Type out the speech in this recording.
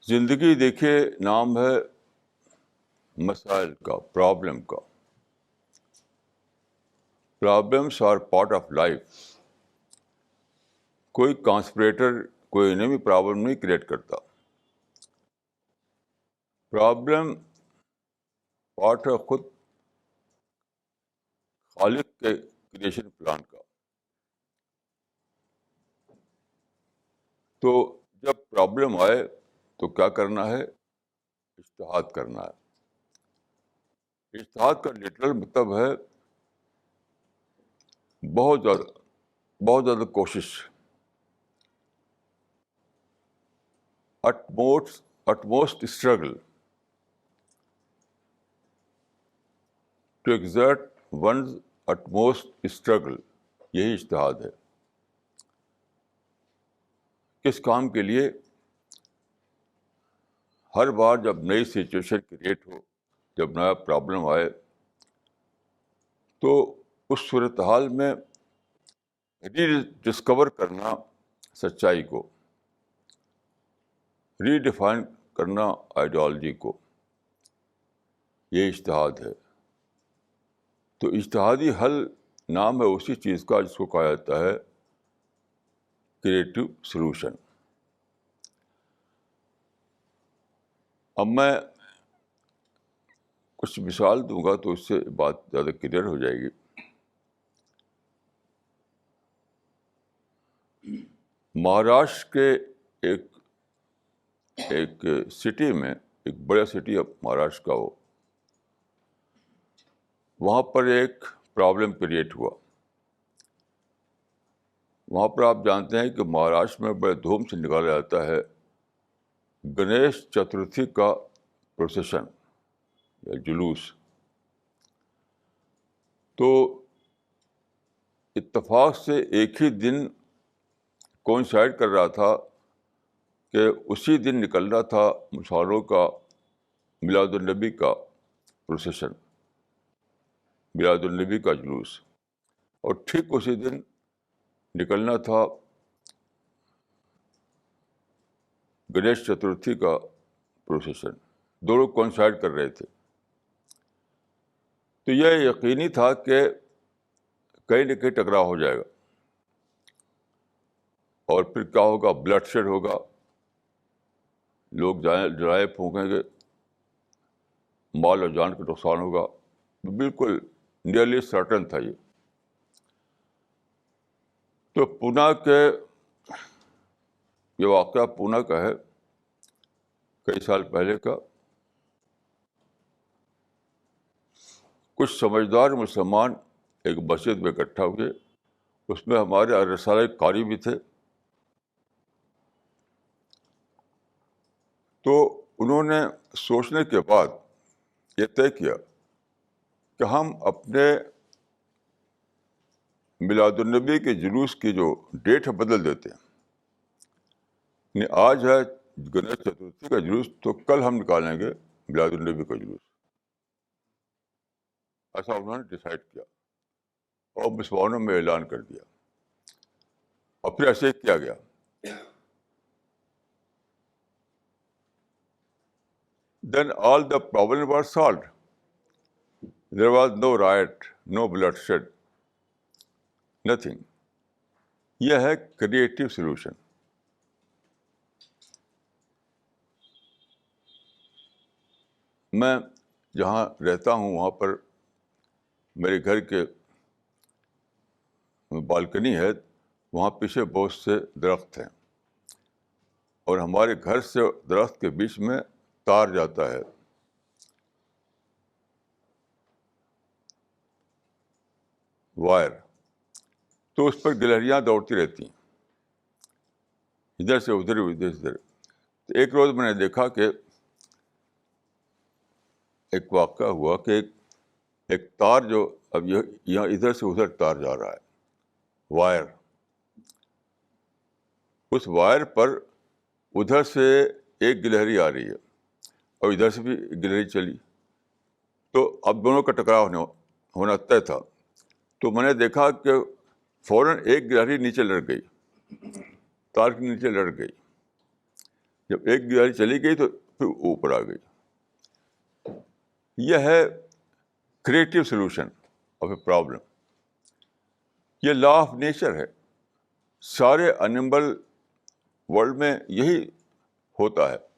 زندگی دیکھیے نام ہے مسائل کا، پرابلم کا. Problems are part of life. کوئی کانسپریٹر، کوئی انمی پرابلم نہیں کریٹ کرتا. پرابلم پارٹ ہے خود خالق کے کریشن پلان کا. تو جب پرابلم آئے تو کیا کرنا ہے؟ اجتہاد کرنا ہے. اجتہاد کا لٹرل مطلب ہے بہت زیادہ کوشش. utmost struggle to exert one's utmost struggle. یہی اجتہاد ہے. کس کام کے لیے؟ ہر بار جب نئی سچویشن کریٹ ہو، جب نیا پرابلم آئے، تو اس صورتحال میں ری ڈسکور کرنا سچائی کو، ری ڈیفائن کرنا آئیڈیالوجی کو، یہ اجتہاد ہے. تو اجتہادی حل نام ہے اسی چیز کا جس کو کہا جاتا ہے کریٹو سلوشن. اب میں کچھ مثال دوں گا تو اس سے بات زیادہ کلیئر ہو جائے گی. مہاراشٹر کے ایک سٹی میں، ایک بڑا سٹی ہے مہاراشٹر کا، وہاں پر ایک پرابلم کریٹ ہوا. وہاں پر آپ جانتے ہیں کہ مہاراشٹر میں بڑے دھوم سے نکالا جاتا ہے گنیش چترتھی کا پروسیشن یا جلوس. تو اتفاق سے ایک ہی دن کوئنسائڈ کر رہا تھا کہ اسی دن نکلنا تھا مسلمانوں کا میلاد النبی کا پروسیشن، میلاد النبی کا جلوس، اور ٹھیک اسی دن نکلنا تھا گنیش چترتھی کا پروسیشن. دونوں کوئنسائڈ کر رہے تھے. تو یہ یقینی تھا کہ کہیں نہ کہیں ٹکراؤ ہو جائے گا، اور پھر کیا ہوگا؟ بلڈ شیڈ ہوگا، لوگ جلائے پھونکیں گے، مال اور جان کا نقصان ہوگا. بالکل نیئرلی سرٹن تھا یہ. تو پونا کے، یہ واقعہ پونا کا ہے، کئی سال پہلے کا. کچھ سمجھدار مسلمان ایک مسجد میں اکٹھا ہوئے. اس میں ہمارے رسالہ قاری بھی تھے. تو انہوں نے سوچنے کے بعد یہ طے کیا کہ ہم اپنے میلاد النبی کے جلوس کی جو ڈیٹ ہے بدل دیتے ہیں. یعنی آج ہے گنیش چترتھی کا جلوس، تو کل ہم نکالیں گے میلاد النبی کا جلوس. ایسا انہوں نے ڈیسائیڈ کیا اور مسلمانوں میں اعلان کر دیا، اور پھر ایسے ہی کیا گیا. Then all the problems were solved. There was no riot, no bloodshed, nothing. یہ ہے کریٹو سولوشن. میں جہاں رہتا ہوں وہاں پر میرے گھر کے بالکنی ہے، وہاں پیچھے بہت سے درخت ہیں، اور ہمارے گھر سے درخت کے بیچ میں تار جاتا ہے. وائر. تو اس پر گلہریاں دوڑتی رہتی ہیں، ادھر سے ادھر، ادھر سے ادھر. تو ایک روز میں نے دیکھا کہ ایک واقعہ ہوا کہ ایک تار جو اب یہاں ادھر سے ادھر تار جا رہا ہے، وائر. اس وائر پر ادھر سے ایک گلہری آ رہی ہے اور ادھر سے بھی گلہری چلی. تو اب دونوں کا ٹکراؤ ہونا طے تھا. تو میں نے دیکھا کہ فوراً ایک گلہری نیچے لڑ گئی، تار کے نیچے لڑ گئی. جب ایک گیاری چلی گئی تو پھر اوپر آ گئی. یہ ہے creative solution of a problem. یہ لا آف نیچر ہے. سارے انیمل ورلڈ میں یہی ہوتا ہے.